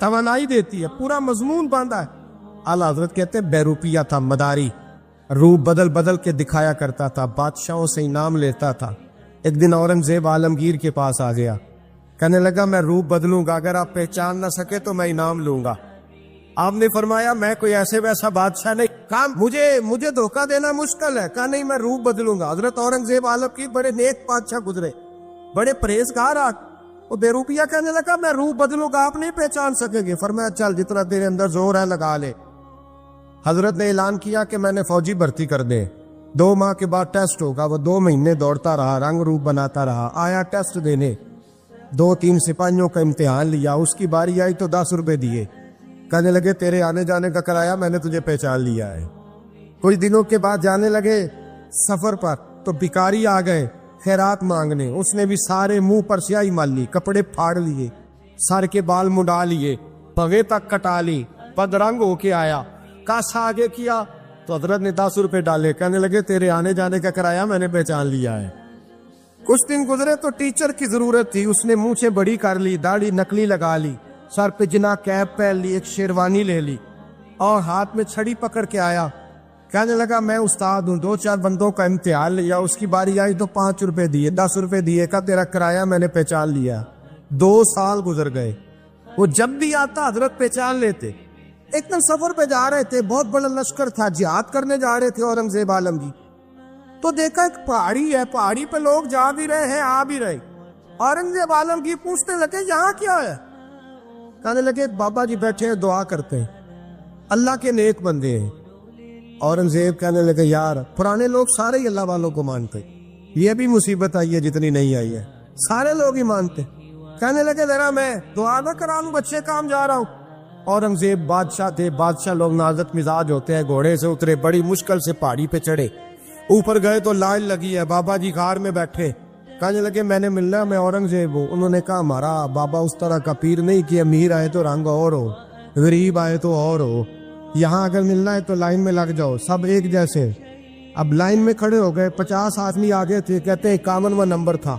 توانائی دیتی ہے, پورا مضمون باندھا ہے. اعلیٰ حضرت کہتے ہیں بہروپیہ تھا, مداری, روپ بدل بدل کے دکھایا کرتا تھا, بادشاہوں سے انعام لیتا تھا. ایک دن اورنگزیب عالمگیر کے پاس آ گیا, کہنے لگا میں روپ بدلوں گا, اگر آپ پہچان نہ سکے تو میں انعام لوں گا. آپ نے فرمایا میں کوئی ایسے ویسا بادشاہ نہیں. کہا مجھے دھوکہ دینا مشکل ہے. کہا نہیں میں روپ بدلوں گا. حضرت اورنگزیب عالمگیر بڑے نیک بادشاہ گزرے, بڑے پرہیزگار. وہ بہروپیہ کہنے لگا میں روپ بدلوں گا, آپ نہیں پہچان سکیں گے. فرمایا چل جتنا تیرے اندر زور ہے لگا لے. حضرت نے اعلان کیا کہ میں نے فوجی بھرتی کر دے, 2 ماہ کے بعد ٹیسٹ ہوگا. وہ 2 مہینے دوڑتا رہا, رنگ روپ بناتا رہا, آیا ٹیسٹ دینے, 2-3 سپاہیوں کا امتحان لیا. اس کی باری آئی تو 10 روپے دیے, کہنے لگے تیرے آنے جانے کا کرایہ میں نے تجھے پہچان لیا ہے. کچھ دنوں کے بعد جانے لگے سفر پر, تو بھکاری آ گئے خیرات مانگنے. اس نے بھی سارے منہ پر سیاہی مال لی, کپڑے پھاڑ لیے, سر کے بال مڈا لیے, پگے تک کٹا لی, بدرنگ ہو کے آیا. کاسا آگے کیا تو حضرت نے 10 روپے ڈالے, کہنے لگے تیرے آنے جانے کا کرایہ میں نے پہچان لیا ہے. کچھ دن گزرے تو ٹیچر کی ضرورت تھی. اس نے مونچھیں بڑی کر لی, داڑھی نکلی لگا لی, سر پہ جنا کیپ پہن لی, ایک شیروانی لے لی اور ہاتھ میں چھڑی پکڑ کے آیا. کہنے لگا میں استاد ہوں, 2-4 بندوں کا امتحان لیا, اس کی باری آئی تو 5 روپے دیے, 10 روپے دیے, کا تیرا کرایہ میں نے پہچان لیا. 2 سال گزر گئے. وہ جب بھی آتا حضرت پہچان لیتے. ایک دن سفر پہ جا رہے تھے, بہت بڑا لشکر تھا, جہاد کرنے جا رہے تھے اورنگزیب عالمگیر. تو دیکھا ایک پہاڑی ہے, پہاڑی پہ لوگ جا بھی رہے ہیں آ بھی رہے. اورنگزیب عالمگیر پوچھنے لگے یہاں کیا ہے؟ کہنے لگے بابا جی بیٹھے ہیں دعا کرتے ہیں, اللہ کے نیک بندے ہیں. اورنگزیب کہنے لگے یار پرانے لوگ سارے ہی اللہ والوں کو مانتے, یہ بھی مصیبت آئی ہے جتنی نہیں آئی ہے, سارے لوگ ہی مانتے. کہنے لگے ذرا میں دعا نہ کرا لوں, بچے کام جا رہا ہوں. اورنگزیب بادشاہ تھے, بادشاہ لوگ نازک مزاج ہوتے ہیں. گھوڑے سے اترے, بڑی مشکل سے پہاڑی پہ چڑھے, اوپر گئے تو لائن لگی ہے, بابا جی غار میں بیٹھے. کہنے لگے میں نے ملنا, میں اورنگزیب ہوں. انہوں نے کہا ہمارا بابا اس طرح کا پیر نہیں کہ امیر آئے تو رنگ اور ہو, غریب آئے تو اور ہو. یہاں اگر ملنا ہے تو لائن میں لگ جاؤ, سب ایک جیسے. اب لائن میں کھڑے ہو گئے, 50 آدمی آگے تھے. کہتے ہیں 51واں نمبر تھا.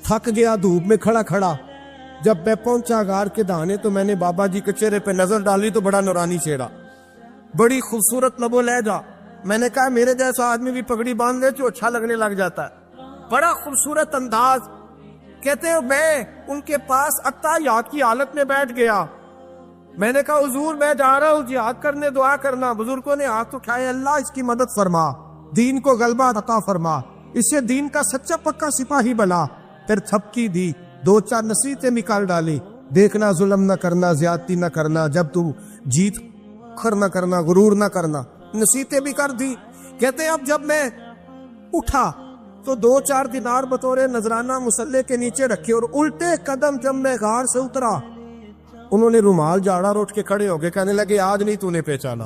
تھک گیا دھوپ میں کھڑا کھڑا. جب میں پہنچا غار کے دہانے تو میں نے بابا جی کے چہرے پہ نظر ڈالی تو بڑا نورانی چہرہ, بڑی خوبصورت لب و لہجہ. میں نے کہا میرے جیسا آدمی بھی پگڑی باندھ لے تو اچھا لگنے لگ جاتا ہے, بڑا خوبصورت انداز. کہتے ہیں میں ان کے پاس اتحیات کی حالت میں بیٹھ گیا. میں نے کہا حضور میں جا رہا ہوں جہاد کرنے, دعا کرنا. بزرگوں نے ہاتھ اٹھائے, اللہ اس کی مدد فرما, دین کو غلبہ عطا فرما, اسے دین کا سچا پکا سپاہی بنا. پھر تھپکی دی, 2-4 نصیحتیں نکال ڈالی. دیکھنا ظلم نہ کرنا, زیادتی نہ کرنا, جب تو جیت کر نہ کرنا, غرور نہ کرنا, نصیحتیں بھی کر دی. کہتے ہیں اب جب میں اٹھا تو 2-4 دینار بطور نذرانہ مسلح کے نیچے رکھے, اور الٹے قدم جب میں غار سے اترا انہوں نے رومال جاڑا اور اٹھ کے کھڑے ہو گئے. کہنے لگے آج نہیں تو نے پہچانا,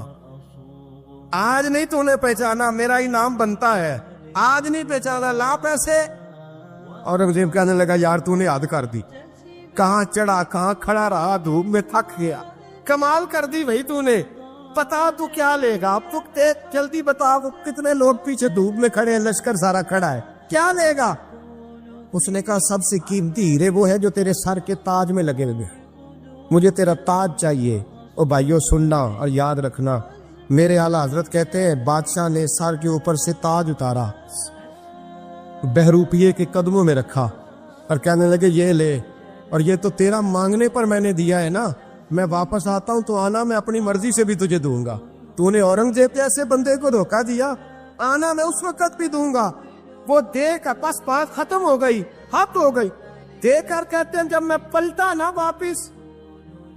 آج نہیں تو نے پہچانا, میرا انعام بنتا ہے, آج نہیں پہچانا, لا پیسے. اورنگزیب کہنے لگا یار تو نے حد کر دی, کہاں چڑھا کہاں کھڑا رہا, دھوپ میں تھک گیا, کمال کر دی بھائی تو نے. پتا تو کیا لے گا, اب تو جلدی بتا, وہ کتنے لوگ پیچھے دھوپ میں کھڑے ہیں, لشکر سارا کھڑا ہے, کیا لے گا؟ اس نے کہا سب سے قیمتی ہیرے وہ ہے جو تیرے سر کے تاج میں لگے ہوئے, مجھے تیرا تاج چاہیے. او بھائیو سننا اور یاد رکھنا, میرے اعلیٰ حضرت کہتے ہیں بادشاہ نے سر کے اوپر سے تاج اتارا, بہروپیے کے قدموں میں رکھا اور کہنے لگے یہ لے, اور یہ تو تیرا مانگنے پر میں نے دیا ہے نا, میں واپس آتا ہوں تو آنا, میں اپنی مرضی سے بھی تجھے دوں گا. تو نے اورنگزیب جیسے بندے کو دھوکہ دیا, آنا میں اس وقت بھی دوں گا. وہ دے کر بس بات ختم ہو گئی, حد ہو گئی. دے کر کہتے ہیں جب میں پلٹا نا واپس,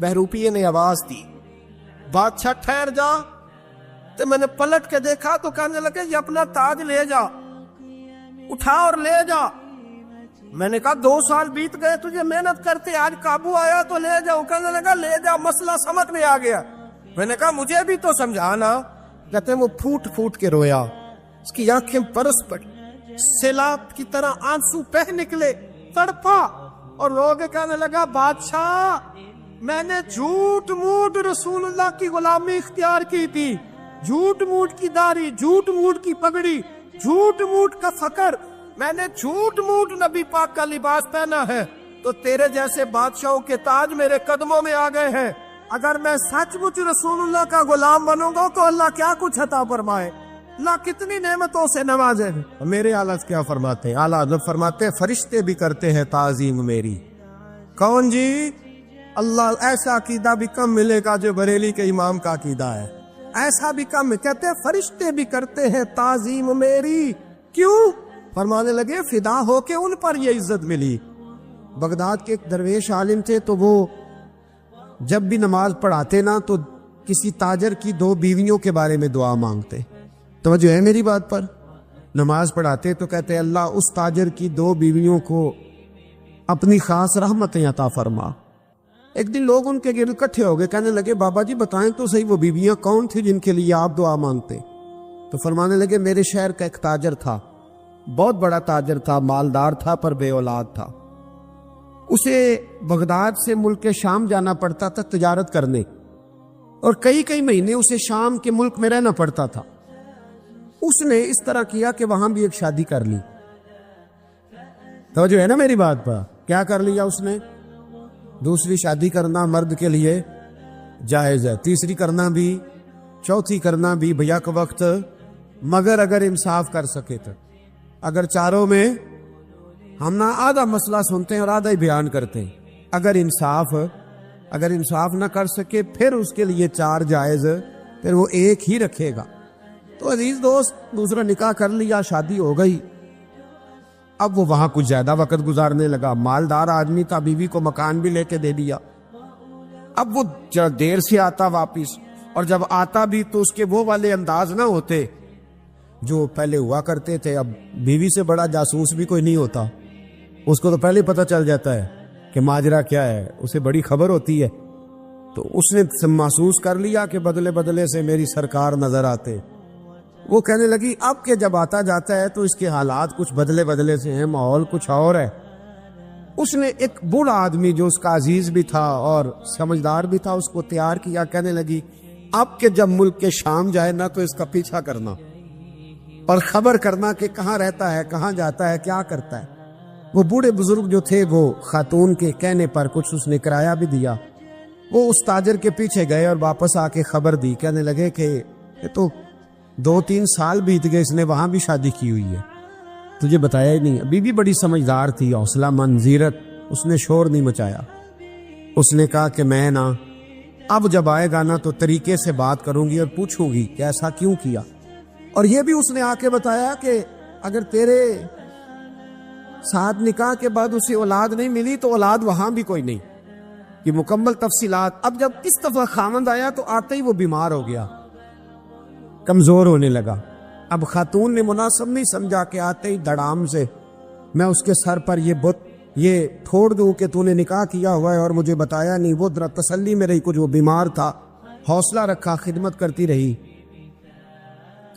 بہروپیے نے آواز دی بادشاہ ٹھہر جا. تو میں نے پلٹ کے دیکھا تو کہنے لگے یہ اپنا تاج لے جا, اٹھا اور لے جا. میں نے کہا 2 سال بیت گئے تجھے محنت کرتے, آج قابو آیا تو لے جاؤ. کہنے لگا لے جا, مسئلہ سمجھ میں آ گیا. میں نے کہا مجھے بھی تو سمجھانا. کہتے ہیں وہ پھوٹ پھوٹ کے رویا, اس کی آنکھیں برس پڑی, سیلاب کی طرح آنسو بہہ نکلے, تڑپا اور رو کے کہنے لگا بادشاہ میں نے جھوٹ موٹ رسول اللہ کی غلامی اختیار کی تھی, جھوٹ موٹ کی داڑھی, جھوٹ موٹ کی پگڑی, جھوٹ موٹ کا فقر, میں نے جھوٹ موٹ نبی پاک کا لباس پہنا ہے, تو تیرے جیسے بادشاہوں کے تاج میرے قدموں میں آ گئے ہیں. اگر میں سچ مچ رسول اللہ کا غلام بنوں گا تو اللہ کیا کچھ عطا فرمائے، اللہ کتنی نعمتوں سے نوازے۔ میرے اعلیٰ کیا فرماتے ہیں؟ اعلیٰ حضرت فرماتے ہیں فرشتے بھی کرتے ہیں تعظیم میری۔ کون جی؟ اللہ ایسا عقیدہ بھی کم ملے گا جو بریلی کے امام کا عقیدہ ہے، ایسا بھی کم۔ کہتے ہیں فرشتے بھی کرتے ہیں تعظیم میری۔ کیوں؟ فرمانے لگے فدا ہو کے ان پر یہ عزت ملی۔ بغداد کے ایک درویش عالم تھے، تو وہ جب بھی نماز پڑھاتے نا تو کسی تاجر کی 2 بیویوں کے بارے میں دعا مانگتے۔ توجہ ہے میری بات پر؟ نماز پڑھاتے تو کہتے اللہ اس تاجر کی 2 بیویوں کو اپنی خاص رحمتیں عطا فرما۔ ایک دن لوگ ان کے گرد اکٹھے ہو گئے، کہنے لگے بابا جی بتائیں تو صحیح وہ بیویاں کون تھی جن کے لیے آپ دعا مانگتے؟ تو فرمانے لگے میرے شہر کا ایک تاجر تھا، بہت بڑا تاجر تھا، مالدار تھا پر بے اولاد تھا۔ اسے بغداد سے ملک شام جانا پڑتا تھا تجارت کرنے، اور کئی مہینے اسے شام کے ملک میں رہنا پڑتا تھا۔ اس نے اس طرح کیا کہ وہاں بھی ایک شادی کر لی۔ توجہ ہے نا میری بات پر؟ کیا کر لیا اس نے؟ دوسری شادی کرنا مرد کے لیے جائز ہے، تیسری کرنا بھی، چوتھی کرنا بھی بھیا کے وقت، مگر اگر انصاف کر سکے تو۔ اگر چاروں میں ہم نہ آدھا مسئلہ سنتے ہیں اور آدھا ہی بیان کرتے ہیں، اگر انصاف نہ کر سکے پھر اس کے لیے 4 جائز، پھر وہ ایک ہی رکھے گا۔ تو عزیز دوست دوسرا نکاح کر لیا، شادی ہو گئی۔ اب وہ وہاں کچھ زیادہ وقت گزارنے لگا، مالدار آدمی تھا، بیوی کو مکان بھی لے کے دے دیا۔ اب وہ دیر سے آتا واپس، اور جب آتا بھی تو اس کے وہ والے انداز نہ ہوتے جو پہلے ہوا کرتے تھے۔ اب بیوی سے بڑا جاسوس بھی کوئی نہیں ہوتا، اس کو تو پہلے پتہ چل جاتا ہے کہ ماجرا کیا ہے، اسے بڑی خبر ہوتی ہے۔ تو اس نے محسوس کر لیا کہ بدلے بدلے سے میری سرکار نظر آتے۔ وہ کہنے لگی اب کہ جب آتا جاتا ہے تو اس کے حالات کچھ بدلے بدلے سے ہیں، ماحول کچھ اور ہے۔ اس نے ایک بوڑھا آدمی جو اس کا عزیز بھی تھا اور سمجھدار بھی تھا اس کو تیار کیا، کہنے لگی اب کہ جب ملک کے شام جائے نا تو اس کا پیچھا کرنا اور خبر کرنا کہ کہاں رہتا ہے، کہاں جاتا ہے، کیا کرتا ہے۔ وہ بوڑھے بزرگ جو تھے وہ خاتون کے کہنے پر کچھ اس نے کرایہ بھی دیا۔ وہ اس تاجر کے پیچھے گئے اور واپس آ کے خبر دی، کہنے لگے کہ یہ تو 2-3 سال بیت گئے، اس نے وہاں بھی شادی کی ہوئی ہے، تجھے بتایا ہی نہیں۔ بی بی بڑی سمجھدار تھی، حوصلہ مند، زیرت، اس نے شور نہیں مچایا۔ اس نے کہا کہ میں نا اب جب آئے گا نا تو طریقے سے بات کروں گی اور پوچھوں گی کہ ایسا کیوں کیا۔ اور یہ بھی اس نے آ کے بتایا کہ اگر تیرے ساتھ نکاح کے بعد اسے اولاد نہیں ملی تو اولاد وہاں بھی کوئی نہیں، یہ مکمل تفصیلات۔ اب جب اس دفعہ خامند آیا تو آتے ہی وہ بیمار ہو گیا، کمزور ہونے لگا۔ اب خاتون نے مناسب نہیں سمجھا کہ آتے ہی دڑام سے میں اس کے سر پر یہ بت یہ پھوڑ دوں کہ تو نے نکاح کیا ہوا ہے اور مجھے بتایا نہیں۔ وہ ذرا تسلی میں رہی، کچھ وہ بیمار تھا، حوصلہ رکھا، خدمت کرتی رہی۔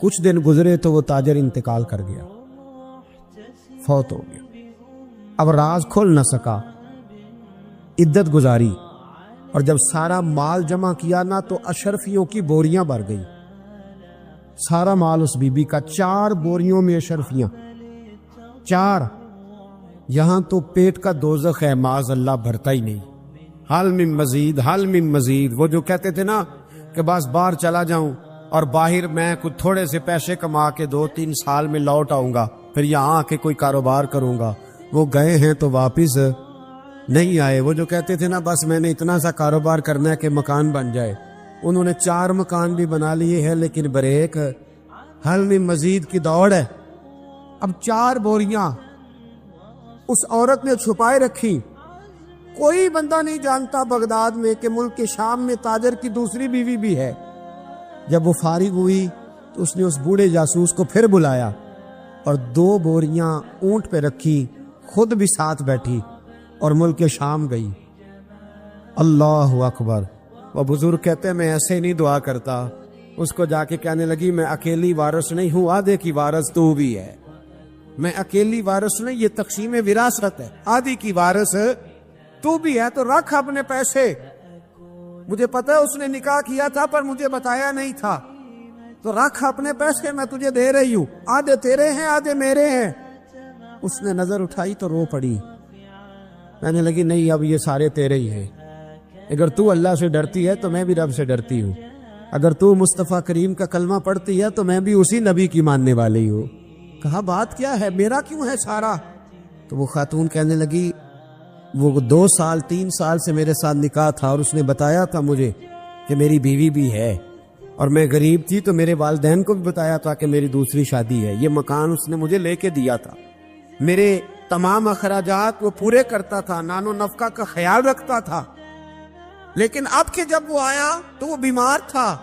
کچھ دن گزرے تو وہ تاجر انتقال کر گیا، فوت ہو گیا۔ اب راز کھل نہ سکا، عدت گزاری، اور جب سارا مال جمع کیا نا تو اشرفیوں کی بوریاں بھر گئی۔ سارا مال اس بی بی کا، 4 بوریوں میں اشرفیاں، 4۔ یہاں تو پیٹ کا دوزخ ہے، معاذ اللہ بھرتا ہی نہیں۔ حل من مزید، حل من مزید۔ وہ جو کہتے تھے نا کہ بس باہر چلا جاؤں اور باہر میں کچھ تھوڑے سے پیسے کما کے 2-3 سال میں لوٹ آؤں گا، پھر یہاں آ کے کوئی کاروبار کروں گا، وہ گئے ہیں تو واپس نہیں آئے۔ وہ جو کہتے تھے نا بس میں نے اتنا سا کاروبار کرنا ہے کہ مکان بن جائے، انہوں نے 4 مکان بھی بنا لیے ہیں، لیکن بریک حل من مزید کی دوڑ ہے۔ اب 4 بوریاں اس عورت نے چھپائے رکھی، کوئی بندہ نہیں جانتا بغداد میں کہ ملک کے شام میں تاجر کی دوسری بیوی بھی ہے۔ جب وہ فارغ ہوئی تو اس نے اس بوڑھے جاسوس کو پھر بلایا اور 2 بوریاں اونٹ پہ رکھی، خود بھی ساتھ بیٹھی اور ملک شام گئی۔ اللہ اکبر۔ وہ بزرگ کہتے ہیں میں ایسے نہیں دعا کرتا۔ اس کو جا کے کہنے لگی میں اکیلی وارث نہیں ہوں، آدھے کی وارث تو بھی ہے۔ میں اکیلی وارث نہیں، یہ تقسیم وراثت ہے، آدھی کی وارث تو بھی ہے، تو رکھ اپنے پیسے۔ مجھے پتہ ہے اس نے نکاح کیا تھا پر مجھے بتایا نہیں تھا، تو رکھ اپنے پیسے، میں تجھے دے رہی ہوں، آدھے تیرے ہیں آدھے میرے ہیں۔ اس نے نظر اٹھائی تو رو پڑی، کہنے لگی نہیں اب یہ سارے تیرے ہی ہیں۔ اگر تو اللہ سے ڈرتی ہے تو میں بھی رب سے ڈرتی ہوں، اگر تو مصطفیٰ کریم کا کلمہ پڑھتی ہے تو میں بھی اسی نبی کی ماننے والی ہوں۔ کہا بات کیا ہے، میرا کیوں ہے سارا؟ تو وہ خاتون کہنے لگی وہ 2 سال 3 سال سے میرے ساتھ نکاح تھا اور اس نے بتایا تھا مجھے کہ میری بیوی بھی ہے، اور میں غریب تھی تو میرے والدین کو بھی بتایا تھا کہ میری دوسری شادی ہے۔ یہ مکان اس نے مجھے لے کے دیا تھا، میرے تمام اخراجات وہ پورے کرتا تھا، نان و نفقہ کا خیال رکھتا تھا، لیکن اب کہ جب وہ آیا تو وہ بیمار تھا۔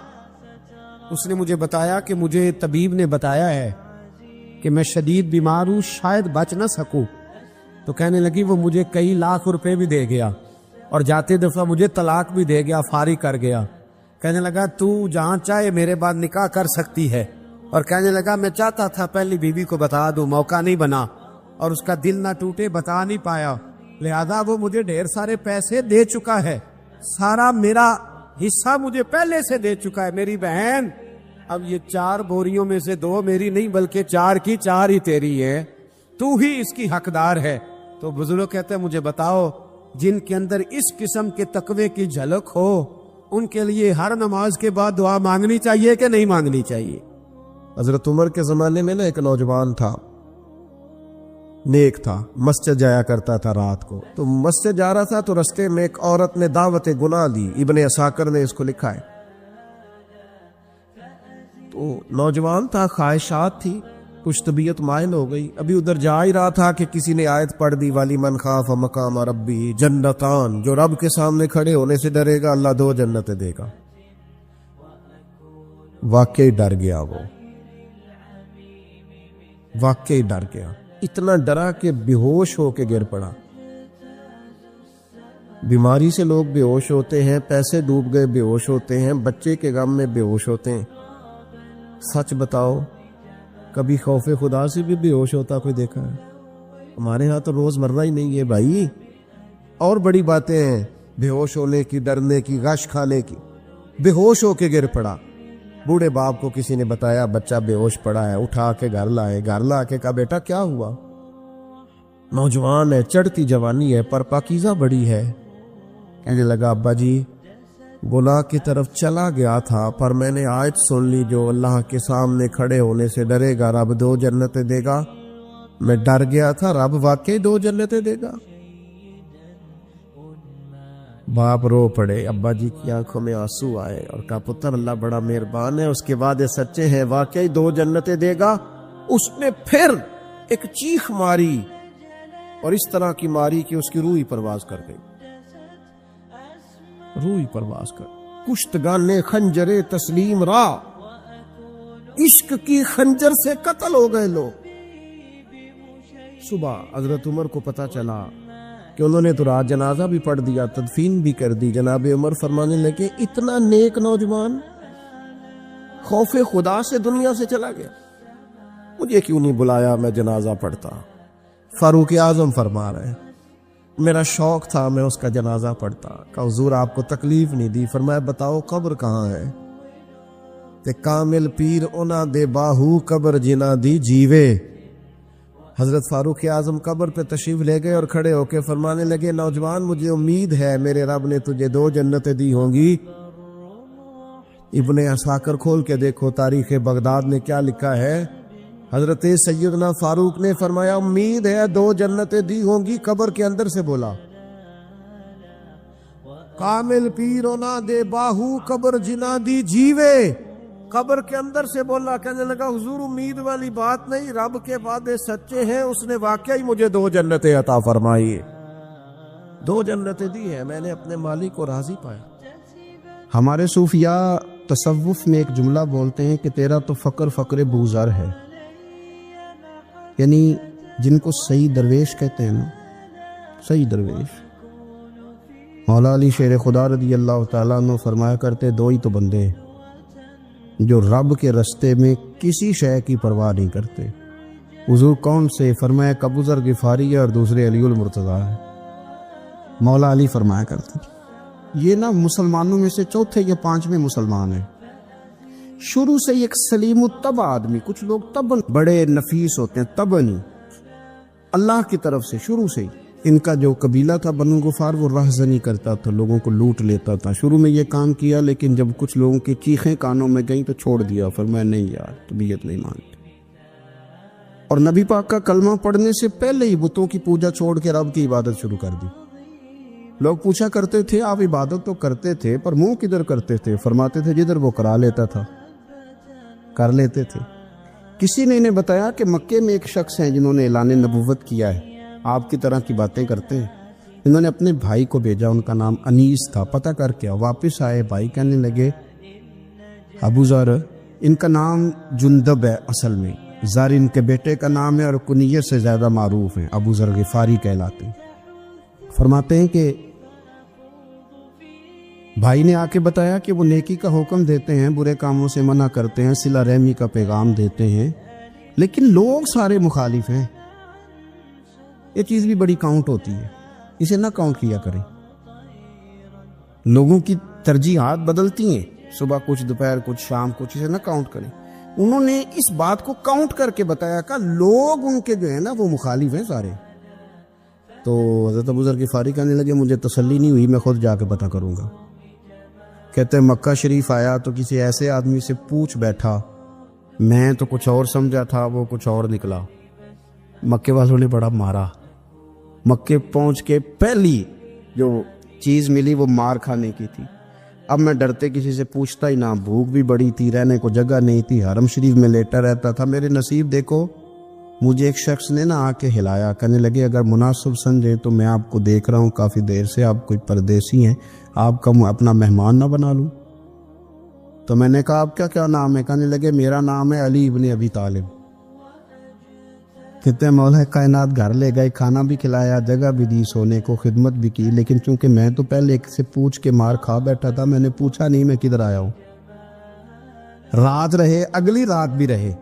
اس نے مجھے بتایا کہ مجھے طبیب نے بتایا ہے کہ میں شدید بیمار ہوں، شاید بچ نہ سکوں۔ تو کہنے لگی وہ مجھے کئی لاکھ روپے بھی دے گیا اور جاتے دفعہ مجھے طلاق بھی دے گیا، فارغ کر گیا۔ کہنے لگا تو جہاں چاہے میرے بعد نکاح کر سکتی ہے، اور کہنے لگا میں چاہتا تھا پہلی بیوی کو بتا دوں، موقع نہیں بنا اور اس کا دل نہ ٹوٹے، بتا نہیں پایا، لہذا وہ مجھے ڈھیر سارے پیسے دے چکا ہے، سارا میرا حصہ مجھے پہلے سے دے چکا ہے۔ میری بہن اب یہ 4 بوریوں میں سے 2 میری نہیں بلکہ 4 کی 4 ہی تیری ہے، تو ہی اس کی حقدار ہے۔ تو بزرگ کہتے ہیں مجھے بتاؤ جن کے اندر اس قسم کے تقوی کی جھلک ہو ان کے لیے ہر نماز کے بعد دعا مانگنی چاہیے کہ نہیں مانگنی چاہیے؟ حضرت عمر کے زمانے میں نا ایک نوجوان تھا، نیک تھا، مسجد جایا کرتا تھا رات کو۔ تو مسجد جا رہا تھا تو رستے میں ایک عورت نے دعوت گناہ دی، ابن عساکر نے اس کو لکھا ہے۔ تو نوجوان تھا، خواہشات تھی، کچھ طبیعت مائل ہو گئی، ابھی ادھر جا ہی رہا تھا کہ کسی نے آیت پڑھ دی والی من خاف مقام ربی جنتان، جو رب کے سامنے کھڑے ہونے سے ڈرے گا اللہ 2 جنتیں دے گا۔ واقعی ڈر گیا، وہ واقعی ڈر گیا، اتنا ڈرا کہ بے ہوش ہو کے گر پڑا۔ بیماری سے لوگ بے ہوش ہوتے ہیں، پیسے ڈوب گئے بے ہوش ہوتے ہیں، بچے کے غم میں بے ہوش ہوتے ہیں۔ سچ بتاؤ کبھی خوف خدا سے بھی بے ہوش ہوتا کوئی دیکھا ہے؟ ہمارے ہاں تو روز مرہ ہی نہیں ہے بھائی، اور بڑی باتیں ہیں بے ہوش ہونے کی، ڈرنے کی، غش کھانے کی۔ بے ہوش ہو کے گر پڑا، بوڑھے باپ کو کسی نے بتایا بچہ بے ہوش پڑا ہے، اٹھا کے گھر لائے، گھر لا کے کہا بیٹا کیا ہوا؟ نوجوان ہے، چڑھتی جوانی ہے پر پاکیزہ بڑی ہے۔ کہنے لگا ابا جی گناہ کی طرف چلا گیا تھا، پر میں نے آیت سن لی جو اللہ کے سامنے کھڑے ہونے سے ڈرے گا رب 2 جنتیں دے گا، میں ڈر گیا تھا، رب واقعی 2 جنتیں دے گا۔ باپ رو پڑے، ابا جی کی آنکھوں میں آنسو آئے اور کہا پتر اللہ بڑا مہربان ہے، اس کے وعدے سچے ہیں، واقعی 2 جنتیں دے گا۔ اس نے پھر ایک چیخ ماری اور اس طرح کی ماری کہ اس کی روح ہی پرواز کر گئی، روح ہی پرواز کر۔ کشتگانے خنجر تسلیم را، عشق کی خنجر سے قتل ہو گئے لوگ۔ صبح حضرت عمر کو پتا چلا کہ انہوں نے تو رات جنازہ بھی پڑھ دیا، تدفین بھی کر دی۔ جناب عمر فرمانے لگے اتنا نیک نوجوان خوف خدا سے دنیا سے چلا گیا، مجھے کیوں نہیں بلایا میں جنازہ پڑھتا؟ فاروق اعظم فرما رہے ہیں میرا شوق تھا میں اس کا جنازہ پڑھتا۔ کہا حضور آپ کو تکلیف نہیں دی؟ فرمایا بتاؤ قبر کہاں ہے؟ کہ کامل پیر اونا دے باہو قبر جنا دی جیوے۔ حضرت فاروق اعظم قبر پہ تشریف لے گئے اور کھڑے ہو کے فرمانے لگے نوجوان مجھے امید ہے میرے رب نے تجھے 2 جنتیں دی ہوں گی۔ ابن عساکر کھول کے دیکھو تاریخ بغداد نے کیا لکھا ہے۔ حضرت سیدنا فاروق نے فرمایا امید ہے 2 جنتیں دی ہوں گی، قبر کے اندر سے بولا کامل پیرو نہ دے باہو قبر جنا دی جیوے، قبر کے اندر سے بولا۔ کہنے لگا حضور امید والی بات نہیں، رب کے وعدے سچے ہیں، اس نے واقعی مجھے 2 جنتیں عطا فرمائی، 2 جنتیں دی ہیں، میں نے اپنے مالک کو راضی پایا۔ ہمارے صوفیاء تصوف میں ایک جملہ بولتے ہیں کہ تیرا تو فقر فقر بوزر ہے، یعنی جن کو صحیح درویش کہتے ہیں نا، صحیح درویش۔ مولا علی شیر خدا رضی اللہ تعالیٰ عنہ فرمایا کرتے 2 ہی تو بندے ہیں جو رب کے رستے میں کسی شے کی پرواہ نہیں کرتے۔ حضور کون سے؟ فرمایا ایک ابو ذر غفاری ہے اور دوسرے علی المرتضیٰ ہے۔ مولا علی فرمایا کرتے یہ نا مسلمانوں میں سے 4 یا 5ویں مسلمان ہیں، شروع سے ایک سلیم الطبع آدمی، کچھ لوگ طبعاً بڑے نفیس ہوتے ہیں، طبعاً اللہ کی طرف سے شروع سے ہی ان کا جو قبیلہ تھا بنو غفار وہ رہزنی کرتا تھا، لوگوں کو لوٹ لیتا تھا۔ شروع میں یہ کام کیا، لیکن جب کچھ لوگوں کی چیخیں کانوں میں گئیں تو چھوڑ دیا، فرمایا نہیں یار طبیعت نہیں مانتی۔ اور نبی پاک کا کلمہ پڑھنے سے پہلے ہی بتوں کی پوجا چھوڑ کے رب کی عبادت شروع کر دی۔ لوگ پوچھا کرتے تھے آپ عبادت تو کرتے تھے پر منہ کدھر کرتے تھے؟ فرماتے تھے جدھر وہ کرا لیتا تھا کر لیتے تھے۔ کسی نے انہیں بتایا کہ مکے میں ایک شخص ہیں جنہوں نے اعلان نبوت کیا ہے، آپ کی طرح کی باتیں کرتے ہیں۔ انہوں نے اپنے بھائی کو بھیجا، ان کا نام انیس تھا، پتہ کر کے واپس آئے۔ بھائی کہنے لگے ابو ذر، ان کا نام جندب ہے، اصل میں ذر ان کے بیٹے کا نام ہے اور کنیت سے زیادہ معروف ہیں، ابو ذر غفاری کہلاتے ہیں۔ فرماتے ہیں کہ بھائی نے آ کے بتایا کہ وہ نیکی کا حکم دیتے ہیں، برے کاموں سے منع کرتے ہیں، صلہ رحمی کا پیغام دیتے ہیں، لیکن لوگ سارے مخالف ہیں۔ یہ چیز بھی بڑی کاؤنٹ ہوتی ہے، اسے نہ کاؤنٹ کیا کریں۔ لوگوں کی ترجیحات بدلتی ہیں، صبح کچھ، دوپہر کچھ، شام کچھ، اسے نہ کاؤنٹ کریں۔ انہوں نے اس بات کو کاؤنٹ کر کے بتایا کہ لوگ ان کے جو ہے نا وہ مخالف ہیں سارے۔ تو حضرت ابو ذر غفاری کہنے لگے مجھے تسلی نہیں ہوئی، میں خود جا کے پتہ کروں گا۔ کہتے ہیں مکہ شریف آیا تو کسی ایسے آدمی سے پوچھ بیٹھا، میں تو کچھ اور سمجھا تھا، وہ کچھ اور نکلا۔ مکے والوں نے بڑا مارا۔ مکے پہنچ کے پہلی جو چیز ملی وہ مار کھانے کی تھی۔ اب میں ڈرتے کسی سے پوچھتا ہی نہ، بھوک بھی بڑی تھی، رہنے کو جگہ نہیں تھی، حرم شریف میں لیٹا رہتا تھا۔ میرے نصیب دیکھو، مجھے ایک شخص نے نہ آ کے ہلایا، کہنے لگے اگر مناسب سمجھے تو میں آپ کو دیکھ رہا ہوں کافی دیر سے، آپ کوئی پردیسی ہیں، آپ کا اپنا مہمان نہ بنا لوں؟ تو میں نے کہا آپ کا کیا نام ہے؟ کہنے لگے میرا نام ہے علی ابن ابی طالب۔ کہتے ہیں مولا کائنات گھر لے گئے، کھانا بھی کھلایا، جگہ بھی دی، سونے کو خدمت بھی کی، لیکن چونکہ میں تو پہلے ایک سے پوچھ کے مار کھا بیٹھا تھا، میں نے پوچھا نہیں میں کدھر آیا ہوں۔ رات رہے، اگلی رات بھی رہے،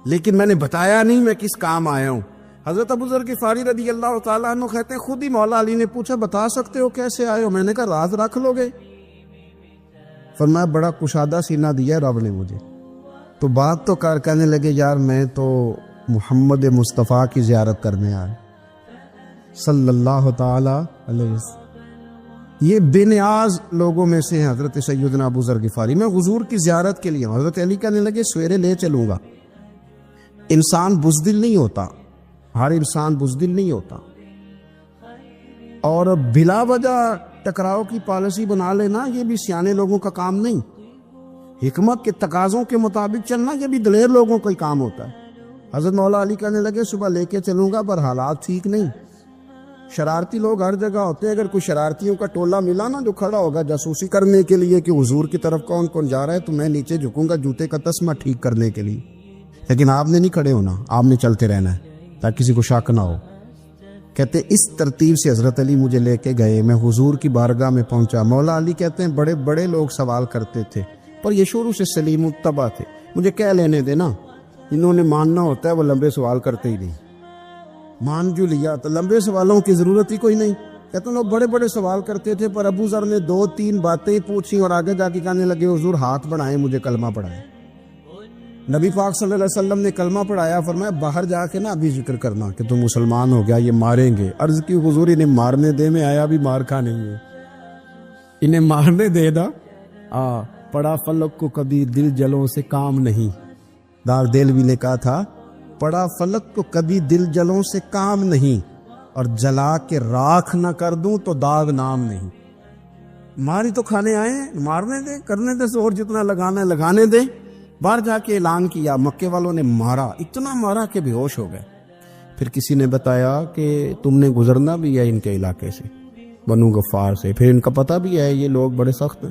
لیکن میں نے بتایا نہیں میں کس کام آیا ہوں۔ حضرت ابو ذر غفاری رضی اللہ تعالیٰ عنہ کہتے ہیں خود ہی مولا علی نے پوچھا بتا سکتے ہو کیسے آئے ہو؟ میں نے کہا راز رکھ لو گے؟ فرمایا بڑا کشادہ سینہ دیا رب نے مجھے۔ تو بات تو کہنے لگے یار میں تو محمد مصطفیٰ کی زیارت کرنے آیا صلی اللہ تعالی علیہ وسلم۔ یہ بے نیاز لوگوں میں سے ہیں حضرت سیدنا ابو ذر غفاری۔ میں حضور کی زیارت کے لیے ہوں۔ حضرت علی کہنے لگے سویرے لے چلوں گا۔ انسان بزدل نہیں ہوتا، ہر انسان بزدل نہیں ہوتا، اور بلا وجہ ٹکراؤ کی پالیسی بنا لینا یہ بھی سیانے لوگوں کا کام نہیں۔ حکمت کے تقاضوں کے مطابق چلنا یہ بھی دلیر لوگوں کا ہی کام ہوتا ہے۔ حضرت مولا علی کہنے لگے صبح لے کے چلوں گا پر حالات ٹھیک نہیں، شرارتی لوگ ہر جگہ ہوتے ہیں۔ اگر کوئی شرارتیوں کا ٹولہ ملا نا جو کھڑا ہوگا جاسوسی کرنے کے لیے کہ حضور کی طرف کون کون جا رہا ہے، تو میں نیچے جھکوں گا جوتے کا تسمہ ٹھیک کرنے کے لیے، لیکن آپ نے نہیں کھڑے ہونا، آپ نے چلتے رہنا ہے تاکہ کسی کو شک نہ ہو۔ کہتے اس ترتیب سے حضرت علی مجھے لے کے گئے، میں حضور کی بارگاہ میں پہنچا۔ مولا علی کہتے ہیں بڑے بڑے لوگ سوال کرتے تھے پر یہ شروع سے سلیم الطبع تھے، مجھے کہہ لینے دینا، انہوں نے ماننا ہوتا ہے، وہ لمبے سوال کرتے ہی نہیں۔ مان جو لیا تو لمبے سوالوں کی ضرورت ہی کوئی نہیں۔ کہتے ہیں لوگ بڑے بڑے سوال کرتے تھے پر ابو ذر نے 2-3 باتیں پوچھی اور آگے جا کے کہنے لگے حضور ہاتھ بڑھائیں مجھے کلمہ پڑھائیں۔ نبی پاک صلی اللہ علیہ وسلم نے کلمہ پڑھایا، فرمایا باہر جا کے نا ابھی ذکر کرنا کہ تم مسلمان ہو گیا، یہ ماریں گے۔ عرض کی حضور انہیں مارنے دے، میں آیا بھی مار کھانے ہے، انہیں مارنے دے دا۔ پڑا فلک کو کبھی دل جلوں سے کام نہیں، دار دلوی نے کہا تھا پڑا فلک کو کبھی دل جلوں سے کام نہیں، اور جلا کے راکھ نہ کر دوں تو داغ نام نہیں۔ ماری تو کھانے آئے ہیں، مارنے دے، کرنے دے زور جتنا لگانا ہے لگانے دے۔ باہر جا کے اعلان کیا، مکے والوں نے مارا، اتنا مارا کہ بے ہوش ہو گئے۔ پھر کسی نے بتایا کہ تم نے گزرنا بھی ہے ان کے علاقے سے، بنو غفار سے، پھر ان کا پتہ بھی ہے یہ لوگ بڑے سخت ہیں۔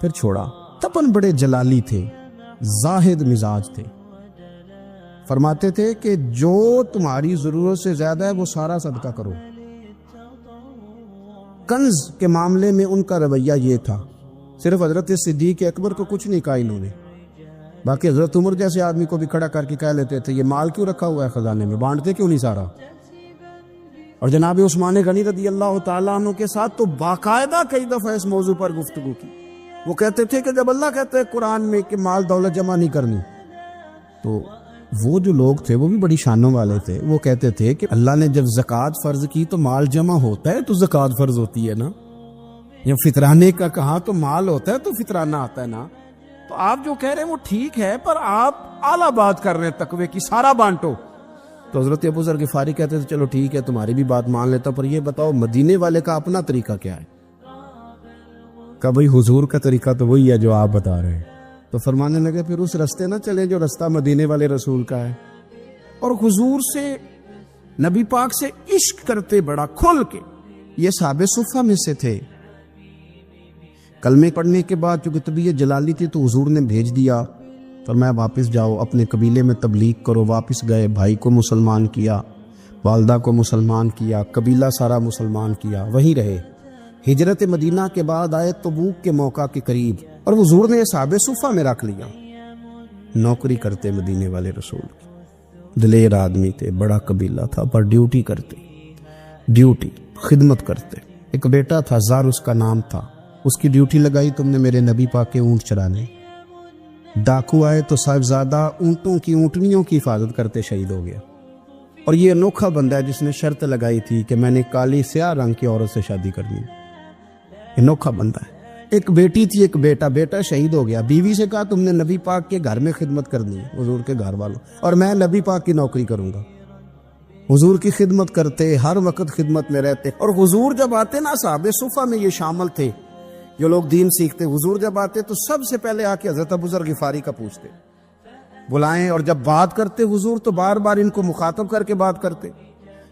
پھر چھوڑا۔ تپن بڑے جلالی تھے، زاہد مزاج تھے، فرماتے تھے کہ جو تمہاری ضرورت سے زیادہ ہے وہ سارا صدقہ کرو۔ کنز کے معاملے میں ان کا رویہ یہ تھا، صرف حضرت صدیق اکبر کو کچھ نہیں کہا انہوں نے، باقی حضرت عمر جیسے آدمی کو بھی کھڑا کر کے کہہ لیتے تھے یہ مال کیوں رکھا ہوا ہے خزانے میں، بانٹتے کیوں نہیں سارا؟ اور جناب عثمان غنی رضی اللہ تعالیٰ عنہ کے ساتھ تو باقاعدہ کئی دفعہ اس موضوع پر گفتگو کی۔ وہ کہتے تھے کہ جب اللہ کہتے ہیں قرآن میں کہ مال دولت جمع نہیں کرنی، تو وہ جو لوگ تھے وہ بھی بڑی شانوں والے تھے. وہ کہتے تھے کہ اللہ نے جب زکوٰۃ فرض کی تو مال جمع ہوتا ہے تو زکوٰۃ فرض ہوتی ہے نا. جب فطرانے کا کہا تو مال ہوتا ہے تو فطرانہ آتا ہے نا. تو آپ جو کہہ رہے ہیں وہ ٹھیک ہے، پر آپ اعلیٰ بات کر رہے ہیں تقوی کی، سارا بانٹو. تو حضرت ابو ذر غفاری کہتے تھے چلو ٹھیک ہے تمہاری بھی بات مان لیتا، پر یہ بتاؤ مدینے والے کا اپنا طریقہ کیا ہے؟ کہ بھئی حضور کا طریقہ تو وہی ہے جو آپ بتا رہے ہیں. تو فرمانے لگے پھر اس رستے نہ چلے جو رستہ مدینے والے رسول کا ہے. اور حضور سے، نبی پاک سے عشق کرتے بڑا کھل کے. یہ صحابہ صفہ میں سے تھے. کلمے پڑھنے کے بعد چونکہ طبیعت جلالی تھی تو حضور نے بھیج دیا، فرمایا واپس جاؤ اپنے قبیلے میں تبلیغ کرو. واپس گئے، بھائی کو مسلمان کیا، والدہ کو مسلمان کیا، قبیلہ سارا مسلمان کیا، وہیں رہے. ہجرت مدینہ کے بعد آئے تبوک کے موقع کے قریب، اور حضور نے صحابہ صفہ میں رکھ لیا. نوکری کرتے مدینے والے رسول کی، دلیر آدمی تھے، بڑا قبیلہ تھا، پر ڈیوٹی کرتے، ڈیوٹی خدمت کرتے. ایک بیٹا تھا زار اس کا نام تھا، اس کی ڈیوٹی لگائی تم نے میرے نبی پاک کے اونٹ چرانے. ڈاکو آئے تو صاحبزادہ اونٹوں کی، اونٹنیوں کی حفاظت کرتے شہید ہو گیا. اور یہ انوکھا بندہ ہے جس نے شرط لگائی تھی کہ میں نے کالی سیاہ رنگ کی عورت سے شادی کرنی. انوکھا بندہ ہے. ایک بیٹی تھی، ایک بیٹا، بیٹا شہید ہو گیا. بیوی سے کہا تم نے نبی پاک کے گھر میں خدمت کرنی ہے، حضور کے گھر والوں، اور میں نبی پاک کی نوکری کروں گا. حضور کی خدمت کرتے، ہر وقت خدمت میں رہتے. اور حضور جب آتے نا، صحابہ صفہ میں یہ شامل تھے جو لوگ دین سیکھتے. حضور جب آتے تو سب سے پہلے آ کے حضرت ابو ذر غفاری کا پوچھتے، بلائیں. اور جب بات کرتے حضور تو بار بار ان کو مخاطب کر کے بات کرتے.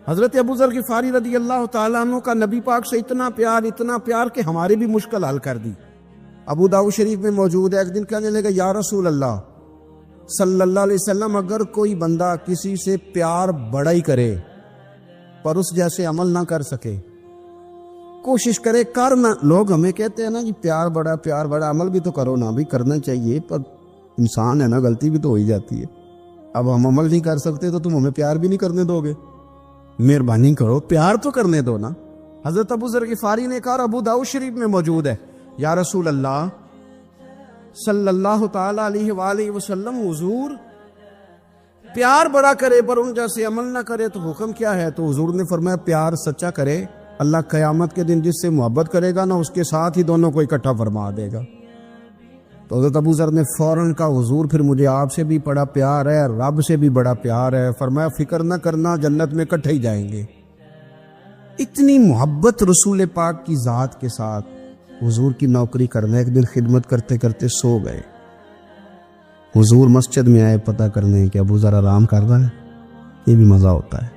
حضرت ابو ذر غفاری رضی اللہ تعالیٰ عنہ کا نبی پاک سے اتنا پیار کہ ہماری بھی مشکل حل کر دی. ابو داؤد شریف میں موجود ہے. ایک دن کہنے لگا یا رسول اللہ صلی اللہ علیہ وسلم، اگر کوئی بندہ کسی سے پیار بڑا ہی کرے پر اس جیسے عمل نہ کر سکے، کوشش کرے کرنا. لوگ ہمیں کہتے ہیں نا کہ پیار بڑا، عمل بھی تو کرو نا. بھی کرنا چاہیے، پر انسان ہے نا، غلطی بھی تو ہو ہی جاتی ہے. اب ہم عمل نہیں کر سکتے تو تم ہمیں پیار بھی نہیں کرنے دو گے؟ مہربانی کرو، پیار تو کرنے دو نا. حضرت ابو ذر غفاری نے کہا، ابو داؤد شریف میں موجود ہے، یا رسول اللہ صلی اللہ تعالی علیہ وآلہ وسلم، حضور پیار بڑا کرے پر ان جیسے عمل نہ کرے تو حکم کیا ہے؟ تو حضور نے فرمایا پیار سچا کرے، اللہ قیامت کے دن جس سے محبت کرے گا نا اس کے ساتھ ہی دونوں کو اکٹھا فرما دے گا. تو حضرت ابو ذر نے فوراً کہا، حضور پھر مجھے آپ سے بھی بڑا پیار ہے، رب سے بھی بڑا پیار ہے. فرمایا فکر نہ کرنا، جنت میں اکٹھے ہی جائیں گے. اتنی محبت رسول پاک کی ذات کے ساتھ. حضور کی نوکری کرنا. ایک دن خدمت کرتے کرتے سو گئے. حضور مسجد میں آئے پتہ کرنے کہ ابو ذر آرام کر رہا ہے. یہ بھی مزہ ہوتا ہے،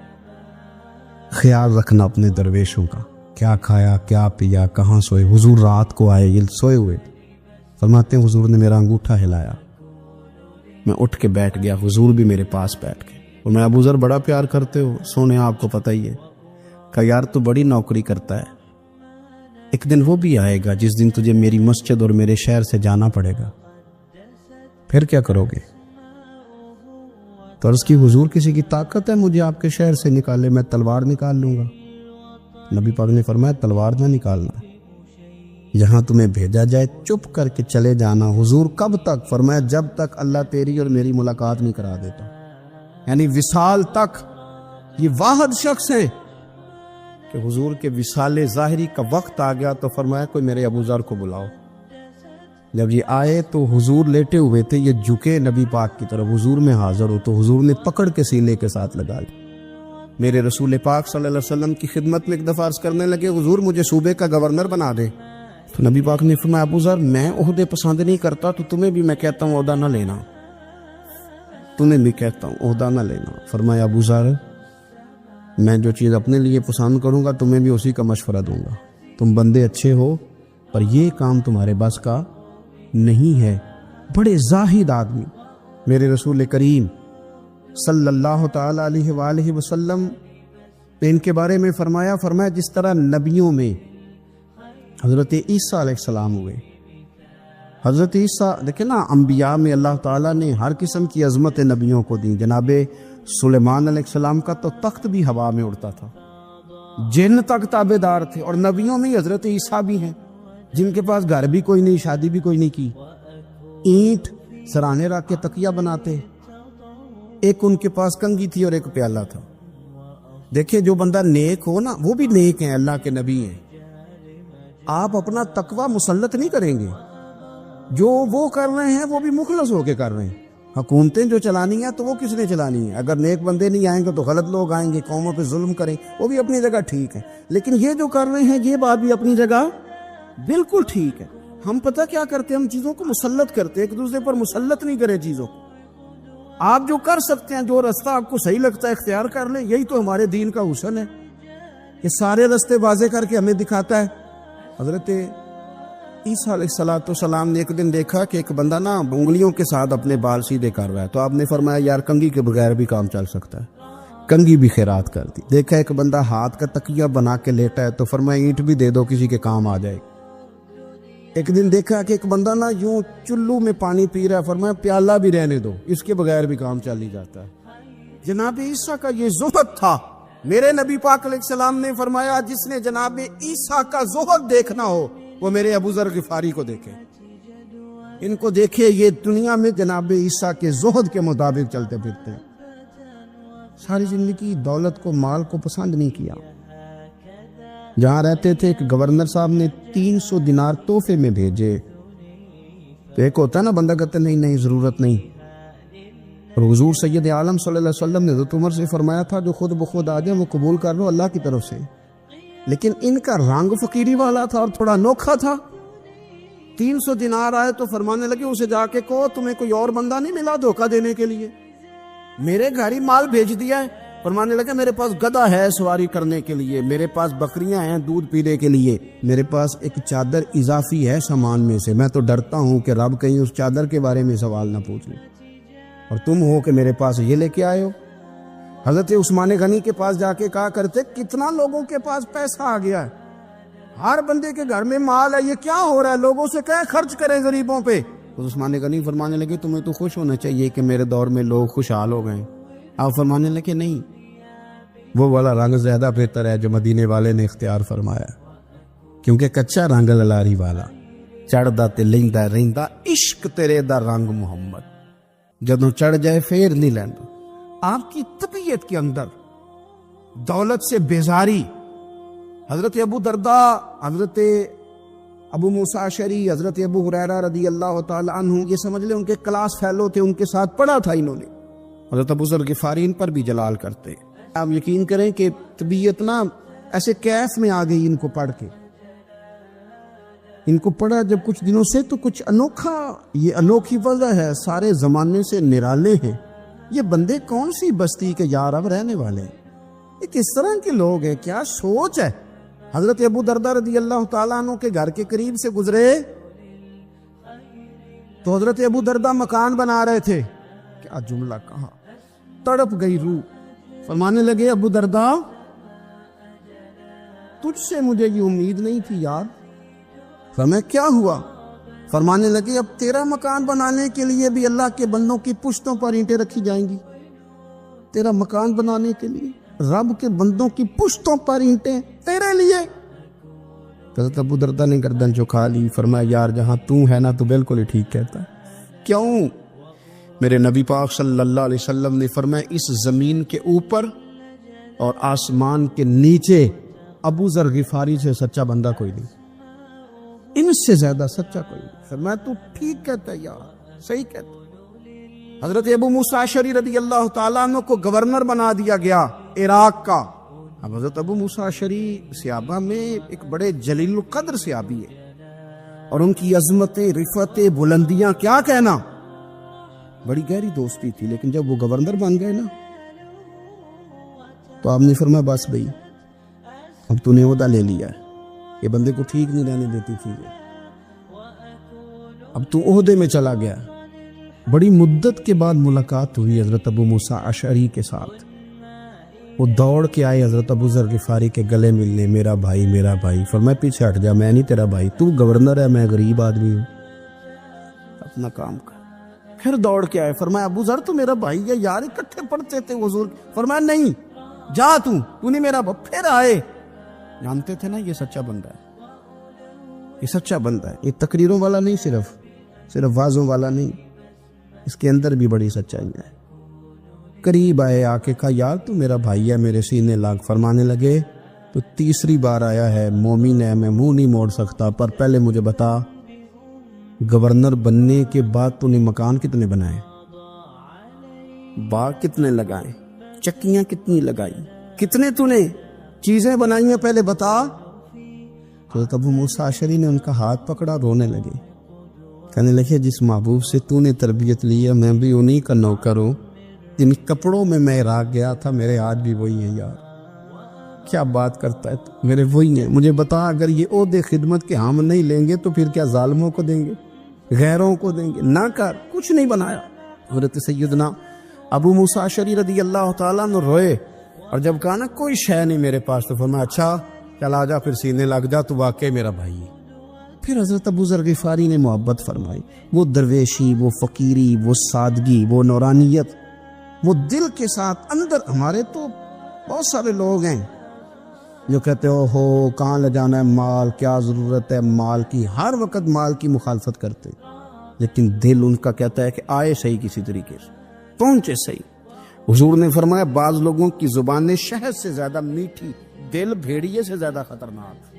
خیال رکھنا اپنے درویشوں کا، کیا کھایا، کیا پیا، کہاں سوئے. حضور رات کو آئے، یہ سوئے ہوئے. فرماتے ہیں حضور نے میرا انگوٹھا ہلایا، میں اٹھ کے بیٹھ گیا. حضور بھی میرے پاس بیٹھ گئے. اور میں ابو ذر بڑا پیار کرتے ہو، سونے آپ کو پتہ ہی ہے. کہ یار تو بڑی نوکری کرتا ہے، ایک دن وہ بھی آئے گا جس دن تجھے میری مسجد اور میرے شہر سے جانا پڑے گا، پھر کیا کرو گے؟ تو عرض کی حضور کسی کی طاقت ہے مجھے آپ کے شہر سے نکالے؟ میں تلوار نکال لوں گا. نبی پاک نے فرمایا تلوار نہ نکالنا، یہاں تمہیں بھیجا جائے چپ کر کے چلے جانا. حضور کب تک؟ فرمایا جب تک اللہ تیری اور میری ملاقات نہیں کرا دیتا، یعنی وصال تک. یہ واحد شخص ہے کہ حضور کے وصال ظاہری کا وقت آ گیا تو فرمایا کوئی میرے ابو ذر کو بلاؤ. جب یہ آئے تو حضور لیٹے ہوئے تھے، یہ جھکے نبی پاک کی طرف، حضور میں حاضر ہو. تو حضور نے پکڑ کے سینے کے ساتھ لگا لی. میرے رسول پاک صلی اللہ علیہ وسلم کی خدمت میں ایک دفعہ عرض کرنے لگے، حضور مجھے صوبے کا گورنر بنا دے. تو نبی پاک نے فرمایا ابو ذر میں عہدے پسند نہیں کرتا، تو تمہیں بھی میں کہتا ہوں عہدہ نہ لینا، تمہیں بھی کہتا ہوں عہدہ نہ لینا. فرمایا ابو ذر میں جو چیز اپنے لیے پسند کروں گا تمہیں بھی اسی کا مشورہ دوں گا. تم بندے اچھے ہو پر یہ کام تمہارے بس کا نہیں ہے. بڑے زاہد آدمی. میرے رسول کریم صلی اللہ تعالی علیہ وآلہ وسلم نے ان کے بارے میں فرمایا جس طرح نبیوں میں حضرت عیسیٰ علیہ السلام ہوئے. حضرت عیسیٰ دیکھیں نا، انبیاء میں اللہ تعالیٰ نے ہر قسم کی عظمت نبیوں کو دی. جناب سلیمان علیہ السلام کا تو تخت بھی ہوا میں اڑتا تھا، جن تک تابع دار تھے. اور نبیوں میں حضرت عیسیٰ بھی ہیں جن کے پاس گھر بھی کوئی نہیں، شادی بھی کوئی نہیں کی، اینٹ سرانے رکھ کے تکیہ بناتے. ایک ان کے پاس کنگھی تھی اور ایک پیالہ تھا. دیکھیں جو بندہ نیک ہو نا وہ بھی نیک ہیں، اللہ کے نبی ہیں. آپ اپنا تقوی مسلط نہیں کریں گے. جو وہ کر رہے ہیں وہ بھی مخلص ہو کے کر رہے ہیں. حکومتیں جو چلانی ہیں تو وہ کس نے چلانی ہے؟ اگر نیک بندے نہیں آئیں گے تو غلط لوگ آئیں گے، قوموں پہ ظلم کریں، وہ بھی اپنی جگہ ٹھیک ہے. لیکن یہ جو کر رہے ہیں یہ بات بھی اپنی جگہ بالکل ٹھیک ہے. ہم پتہ کیا کرتے ہیں، ہم چیزوں کو مسلط کرتے ہیں، ایک دوسرے پر مسلط نہیں کرے چیزوں کو. آپ جو کر سکتے ہیں، جو رستہ آپ کو صحیح لگتا ہے اختیار کر لیں. یہی تو ہمارے دین کا حسن ہے کہ سارے رستے واضح کر کے ہمیں دکھاتا ہے. حضرت عیسیٰ علیہ السلام نے ایک دن دیکھا کہ ایک بندہ نا انگلیوں کے ساتھ اپنے بال سیدھے کر رہا ہے، تو آپ نے فرمایا یار کنگھی کے بغیر بھی کام چل سکتا ہے. کنگھی بھی خیرات کر دی. دیکھا ایک بندہ ہاتھ کا تکیہ بنا کے لیٹا ہے، تو فرمایا اینٹ بھی دے دو، کسی کے کام آ جائے. ایک دن دیکھا کہ ایک بندہ نا یوں چلو میں پانی پی رہا ہے، فرمایا پیالہ بھی رہنے دو، اس کے بغیر بھی کام چل ہی جاتا ہے. جناب عیسیٰ کا یہ زہد تھا. میرے نبی پاک علیہ السلام نے فرمایا جس نے جناب عیسیٰ کا زہد دیکھنا ہو وہ میرے ابو ذر غفاری کو دیکھے. ان کو دیکھے، یہ دنیا میں جناب عیسیٰ کے زہد کے مطابق چلتے پھرتے ہیں. ساری زندگی دولت کو، مال کو پسند نہیں کیا. جہاں رہتے تھے ایک گورنر صاحب نے 300 دینار تحفے میں بھیجے. تو ایک ہوتا ہے نا بندہ کہتا نہیں نہیں ضرورت نہیں. اور حضور سید عالم صلی اللہ علیہ وسلم نے حضرت عمر سے فرمایا تھا جو خود بخود آ جائے وہ قبول کر لو اللہ کی طرف سے. لیکن ان کا رنگ فقیری والا تھا اور تھوڑا انوکھا تھا. 300 دینار آئے تو فرمانے لگے اسے جا کے کہو تمہیں کوئی اور بندہ نہیں ملا دھوکہ دینے کے لیے، میرے گھر ہی مال بھیج دیا ہے. فرمانے لگے میرے پاس گدھا ہے سواری کرنے کے لیے، میرے پاس بکریاں ہیں دودھ پینے کے لیے، میرے پاس ایک چادر اضافی ہے سامان میں سے. میں تو ڈرتا ہوں کہ رب کہیں اس چادر کے بارے میں سوال نہ پوچھ لیں، اور تم ہو کہ میرے پاس یہ لے کے آئے ہو. حضرت عثمان غنی کے پاس جا کے کہا کرتے کتنا لوگوں کے پاس پیسہ آ گیا ہے، ہر بندے کے گھر میں مال ہے، یہ کیا ہو رہا ہے، لوگوں سے کہیں خرچ کریں غریبوں پہ. عثمان غنی فرمانے لگے تمہیں تو خوش ہونا چاہیے کہ میرے دور میں لوگ خوشحال ہو گئے. آپ فرمانے لگے نہیں، وہ والا رنگ زیادہ بہتر ہے جو مدینے والے نے اختیار فرمایا، کیونکہ کچا رنگ للاری والا چڑھدا تے لیندا رہندا عشق تیرے دا رنگ محمد، جدوں چڑھ جائے پھر نہیں لیندا. آپ کی طبیعت کے اندر دولت سے بیزاری. حضرت ابو درداء، حضرت ابو موسیٰ اشعری، حضرت ابو ہریرہ رضی اللہ تعالی عنہ، یہ سمجھ لیں ان کے کلاس فیلو تھے، ان کے ساتھ پڑھا تھا انہوں نے. حضرت ابو ذر غفاری ان پر بھی جلال کرتے. آپ یقین کریں کہ طبیعت نا ایسے کیف میں آ گئی ان کو پڑھ کے. ان کو پڑھا جب کچھ دنوں سے تو کچھ انوکھا، یہ انوکھی وجہ ہے، سارے زمانے سے نرالے ہیں. یہ بندے کون سی بستی کے یار اب رہنے والے ہیں، یہ کس طرح کے لوگ ہیں، کیا سوچ ہے. حضرت ابو درداء رضی اللہ تعالیٰ عنہ کے گھر کے قریب سے گزرے تو حضرت ابو درداء مکان بنا رہے تھے. کیا جملہ کہا، تڑپ گئی روح. فرمانے لگے ابو درداء تجھ سے مجھے یہ امید نہیں تھی یار. فرمایا کیا ہوا؟ فرمانے لگے اب تیرا مکان بنانے کے لیے بھی اللہ کے بندوں کی پشتوں پر اینٹیں رکھی جائیں گی. تیرا مکان بنانے کے لیے رب کے بندوں کی پشتوں پر اینٹیں تیرے لیے. حضرت ابو درداء نے گردن جھکا لی. فرمایا یار جہاں تو ہے نا تو بالکل ہی ٹھیک کہتا ہے. کیوں؟ میرے نبی پاک صلی اللہ علیہ وسلم نے فرمایا اس زمین کے اوپر اور آسمان کے نیچے ابو ذر غفاری سے سچا بندہ کوئی نہیں، ان سے زیادہ سچا کوئی نہیں. فرمایا تو ٹھیک کہتا ہے یار، صحیح کہتا ہے. حضرت ابو موسیٰ اشعری رضی اللہ تعالیٰ عنہ کو گورنر بنا دیا گیا عراق کا. اب حضرت ابو موسیٰ اشعری صحابہ میں ایک بڑے جلیل القدر صحابی ہے، اور ان کی عظمتیں، رفعتیں، بلندیاں کیا کہنا، بڑی گہری دوستی تھی. لیکن جب وہ گورنر بن گئے نا تو آپ نے فرمایا بس بھئی اب تو نے عہدہ لے لیا ہے، یہ بندے کو ٹھیک نہیں رہنے دیتی تھی، اب تو عہدے میں چلا گیا. بڑی مدت کے بعد ملاقات ہوئی حضرت ابو موسیٰ اشعری کے ساتھ. وہ دوڑ کے آئے حضرت ابو ذر غفاری کے گلے ملنے، میرا بھائی میرا بھائی. فرمایا پیچھے ہٹ جا، میں نہیں تیرا بھائی، تو گورنر ہے، میں غریب آدمی ہوں، اپنا کام کر. پھر دوڑ کے آئے. فرمایا ابو ذر تو میرا بھائی ہے یار، اکٹھے پڑھتے تھے حضور. فرمایا نہیں، جا تو نہیں میرا بھائی. پھر آئے. جانتے تھے نا یہ سچا بندہ ہے، یہ سچا بندہ ہے، یہ تقریروں والا نہیں، صرف وعظوں والا نہیں، اس کے اندر بھی بڑی سچائی ہے. قریب آئے، آ کے کہا یار تو میرا بھائی ہے، میرے سینے لاگ۔ فرمانے لگے تو تیسری بار آیا ہے، مومن ہے، میں منہ نہیں موڑ سکتا، پر پہلے مجھے بتا گورنر بننے کے بعد تو نے مکان کتنے بنائے، باغ کتنے لگائے، چکیاں کتنی لگائی، کتنے تو نے چیزیں بنائی ہیں، پہلے بتا۔ تو ابو موسیٰ اشعری نے ان کا ہاتھ پکڑا، رونے لگے، کہنے لگے جس محبوب سے تو نے تربیت لی ہے میں بھی انہی کا نوکر ہوں، جن کپڑوں میں عراق گیا تھا میرے ہاتھ بھی وہی ہیں یار، کیا بات کرتا ہے تو میرے وہی ہیں۔ مجھے بتا اگر یہ عہدے خدمت کے ہم نہیں لیں گے تو پھر کیا ظالموں کو دیں گے، غیروں کو دیں گے؟ نہ کر، کچھ نہیں بنایا۔ حضرت سیدنا ابو موسیٰ اشعری رضی اللہ تعالیٰ عنہ روئے، اور جب کہا نا کوئی شے نہیں میرے پاس، تو فرمایا اچھا چل آ جا، پھر سینے لگ جا، تو واقعی میرا بھائی ہے۔ پھر حضرت ابو ذر غفاری نے محبت فرمائی، وہ درویشی، وہ فقیری، وہ سادگی، وہ نورانیت، وہ دل کے ساتھ اندر۔ ہمارے تو بہت سارے لوگ ہیں جو کہتے ہو کہاں لے جانا ہے مال، کیا ضرورت ہے مال کی، ہر وقت مال کی مخالفت کرتے، لیکن دل ان کا کہتا ہے کہ آئے صحیح، کسی طریقے سے پہنچے صحیح۔ حضور نے فرمایا بعض لوگوں کی زبانیں شہد سے زیادہ میٹھی، دل بھیڑیے سے زیادہ خطرناک،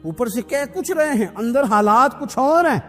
اوپر سے کہہ کچھ رہے ہیں اندر حالات کچھ اور ہیں۔